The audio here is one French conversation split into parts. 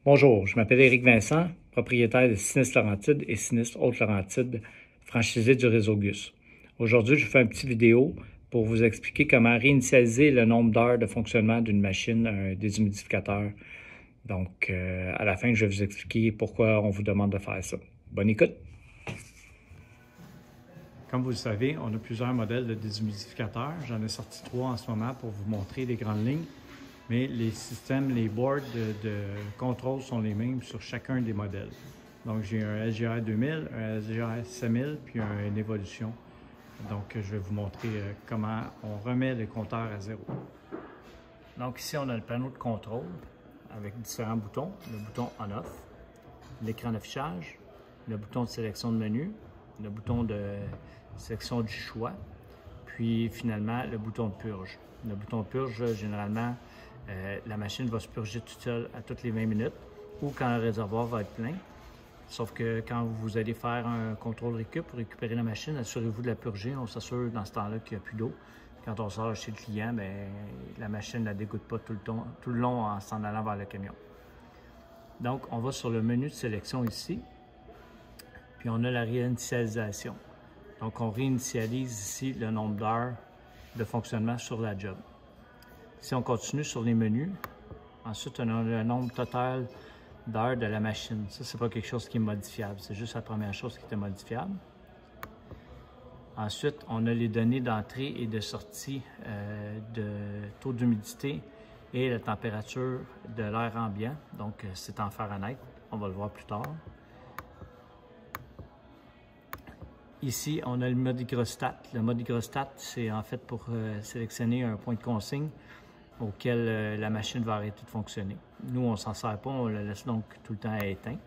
Bonjour, je m'appelle Éric Vincent, propriétaire de Sinistre Laurentide et Sinistre Haute-Laurentide, franchisé du réseau GUS. Aujourd'hui, je fais une petite vidéo pour vous expliquer comment réinitialiser le nombre d'heures de fonctionnement d'une machine, un déshumidificateur. Donc, à la fin, je vais vous expliquer pourquoi on vous demande de faire ça. Bonne écoute! Comme vous le savez, on a plusieurs modèles de déshumidificateurs. J'en ai sorti 3 en ce moment pour vous montrer les grandes lignes. Mais les systèmes, les boards de contrôle sont les mêmes sur chacun des modèles. Donc, j'ai un SGR 2000, un SGR 5000, puis un Evolution. Donc, je vais vous montrer comment on remet le compteur à zéro. Donc, ici, on a le panneau de contrôle avec différents boutons. Le bouton On-Off, l'écran d'affichage, le bouton de sélection de menu, le bouton de sélection du choix, puis finalement, le bouton de purge. Le bouton de purge, généralement, la machine va se purger toute seule à toutes les 20 minutes ou quand le réservoir va être plein. Sauf que quand vous allez faire un contrôle récup pour récupérer la machine, assurez-vous de la purger. On s'assure dans ce temps-là qu'il n'y a plus d'eau. Quand on sort chez le client, bien, la machine ne la dégoûte pas tout le long en s'en allant vers le camion. Donc, on va sur le menu de sélection ici, puis on a la réinitialisation. Donc, on réinitialise ici le nombre d'heures de fonctionnement sur la job. Si on continue sur les menus, ensuite on a le nombre total d'heures de la machine. Ça, c'est pas quelque chose qui est modifiable, c'est juste la première chose qui était modifiable. Ensuite, on a les données d'entrée et de sortie de taux d'humidité et la température de l'air ambiant. Donc, c'est en Fahrenheit, on va le voir plus tard. Ici, on a le mode hygrostat. Le mode hygrostat, c'est en fait pour sélectionner un point de consigne auquel la machine va arrêter de fonctionner. Nous, on ne s'en sert pas, on le laisse donc tout le temps éteint.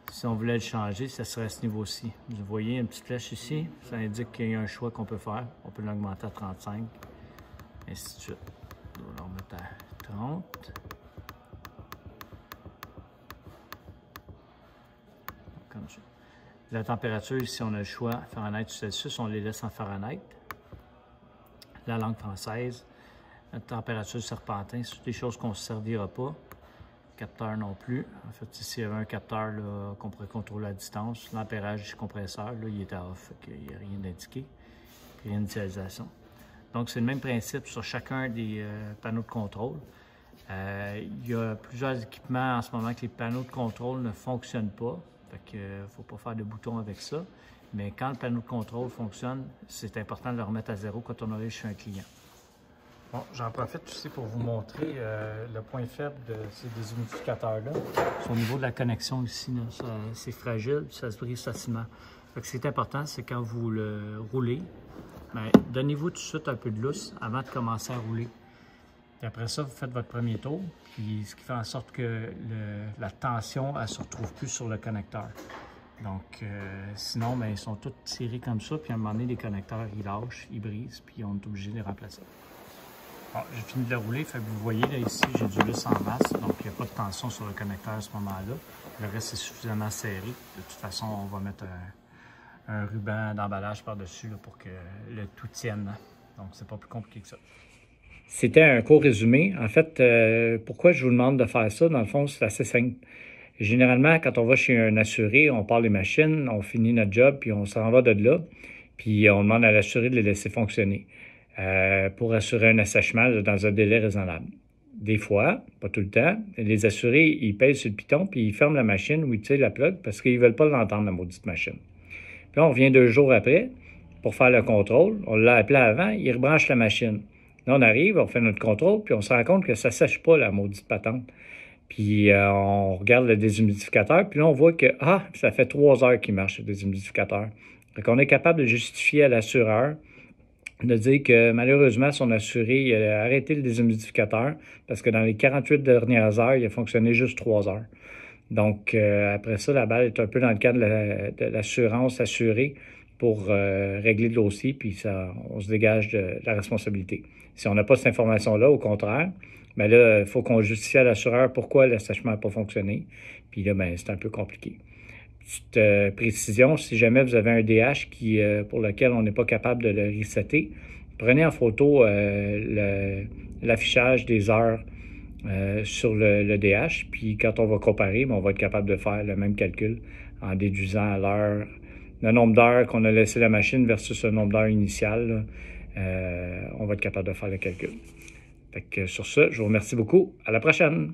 Si on voulait le changer, ça serait à ce niveau-ci. Vous voyez une petite flèche ici, ça indique qu'il y a un choix qu'on peut faire. On peut l'augmenter à 35, ainsi de suite. On va le remettre à 30. Comme ça. La température, ici, on a le choix Fahrenheit ou Celsius, on les laisse en Fahrenheit. La langue française, la température serpentin, c'est des choses qu'on ne se servira pas. Capteur non plus. En fait, ici, il y avait un capteur qu'on pourrait contrôler à distance. L'ampérage du compresseur, là, il était off, il n'y a rien d'indiqué. Puis réinitialisation. Donc, c'est le même principe sur chacun des panneaux de contrôle. Il y a plusieurs équipements en ce moment que les panneaux de contrôle ne fonctionnent pas. Fait qu'il ne faut pas faire de boutons avec ça. Mais quand le panneau de contrôle fonctionne, c'est important de le remettre à zéro quand on arrive chez un client. Bon, j'en profite aussi pour vous montrer le point faible de ces déshumidificateurs-là. C'est au niveau de la connexion ici, c'est fragile, ça se brise facilement. Fait que ce qui est important, c'est quand vous le roulez, donnez-vous tout de suite un peu de lousse avant de commencer à rouler. Puis après ça, vous faites votre premier tour, puis ce qui fait en sorte que la tension, elle ne se retrouve plus sur le connecteur. Donc, sinon, bien, ils sont tous tirés comme ça, puis à un moment donné, les connecteurs, ils lâchent, ils brisent, puis on est obligé de les remplacer. Bon, j'ai fini de le rouler, fait que vous voyez, là, ici, j'ai du lousse en masse, donc il n'y a pas de tension sur le connecteur à ce moment-là. Le reste est suffisamment serré. De toute façon, on va mettre un ruban d'emballage par-dessus pour que le tout tienne. Donc, c'est pas plus compliqué que ça. C'était un court résumé. En fait, pourquoi je vous demande de faire ça, dans le fond, c'est assez simple. Généralement, quand on va chez un assuré, on part les machines, on finit notre job, puis on s'en va de là, puis on demande à l'assuré de les laisser fonctionner pour assurer un assèchement dans un délai raisonnable. Des fois, pas tout le temps, les assurés, ils pèsent sur le piton, puis ils ferment la machine ou ils tirent la plug parce qu'ils ne veulent pas l'entendre, la maudite machine. Puis là, on revient 2 jours après pour faire le contrôle. On l'a appelé avant, il rebranche la machine. Là, on arrive, on fait notre contrôle, puis on se rend compte que ça ne sèche pas, la maudite patente. Puis on regarde le déshumidificateur, puis là, on voit que, ça fait 3 heures qu'il marche, le déshumidificateur. Donc, on est capable de justifier à l'assureur de dire que malheureusement, son assuré il a arrêté le déshumidificateur parce que dans les 48 dernières heures, il a fonctionné juste 3 heures. Donc, après ça, la balle est un peu dans le cadre de l'assurance assurée pour régler le dossier, puis ça, on se dégage de la responsabilité. Si on n'a pas cette information-là, au contraire, bien là, il faut qu'on justifie à l'assureur pourquoi l'assèchement n'a pas fonctionné. Puis là, bien, c'est un peu compliqué. Petite précision, si jamais vous avez un DH pour lequel on n'est pas capable de le resetter, prenez en photo l'affichage des heures sur le DH. Puis quand on va comparer, on va être capable de faire le même calcul en déduisant à l'heure le nombre d'heures qu'on a laissé la machine versus le nombre d'heures initial. On va être capable de faire le calcul. Fait que sur ce, je vous remercie beaucoup. À la prochaine!